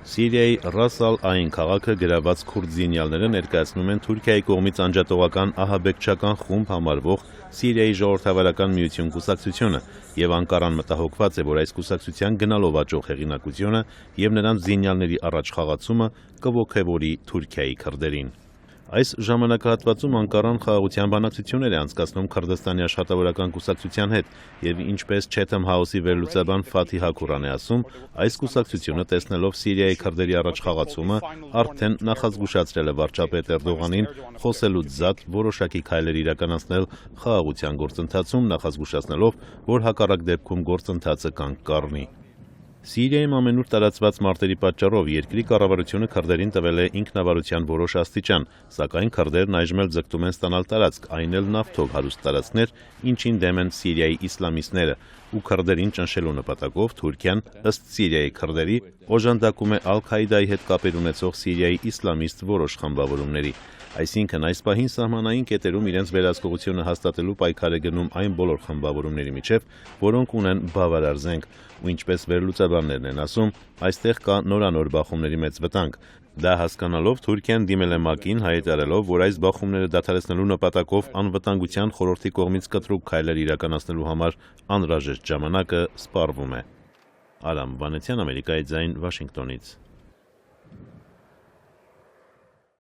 Սիրիայի Ռաս ալ-Այն քաղաքը գրաված քուրդ զինյալները ներկայացնում են Թուրքիայի կողմից անջատողական ահաբեկչական խումբ համարվող Սիրիայի ժողովրդավարական միություն կուսակցությունը եւ Անկարան մտահոգված է, որ այս կուսակցության գնալով աճող հեղինակությունը եւ նրանց զինյալների առաջ խաղացումը կողոքեվորի Թուրքիայի քրդերին։ Այս ժամանակահատվածում Անկարան խաղաղության բանակցություններ է անցկացնում Քրդստանի աշխատավորական կուսակցության հետ եւ ինչպես Chatham House-ի վերլուծաբան Ֆաթիհ Հաքուրան է ասում, այս կուսակցությունը տեսնելով Սիրիայի քրդերի առաջ խաղացումը արդեն նախազգուշացրել է վարչապետ Էրդողանին խոսելուց զատ որոշակի քայլեր իրականացնել խաղաղության գործընթացում, նախազգուշացնելով, որ հակառակ դեպքում գործընթացը կանգ կառնի։ Սիրիայում ամենուր տարածված մարտերի պատճառով երկրի կառավարությունը քրդերին տվել է ինքնավարության որոշ աստիճան, սակայն քրդերն այժմ էլ ձգտում են ստանալ տարածք, այն էլ նավթով հարուստ տարածքներ, ինչին դեմ են Սիրիայի իսլամիստները, ու քրդերին ճնշելու նպատակով Թուրքիան, ըստ Սիրիայի քրդերի, օժանդակում է Ալ-Քայդայի հետ կապեր ունեցող Սիրիայի իսլամիստ որոշ խմբավորումների։ Այսինքն այս պահին սահմանային կետերում իրենց վերահսկողությունը հաստատելու պայքար է գնում այն բոլոր խմբավորումների միջև, որոնք ունեն բավարար զենք, ու ինչպես վերլուծաբաններն են ասում, այստեղ կա նորանոր բախումների մեծ վտանգ։ Դա հասկանալով Թուրքիան դիմել է ՄԱԿ-ին հայտարարելով, որ այս բախումները դադարեցնելու նպատակով անվտանգության խորհրդի կողմից կտրուկ քայլեր իրականացնելու համար անհրաժեշտ ժամանակը սպառվում է։ Արամ Վանեցյան, Ամերիկայի ձայն, Վաշինգտոնից։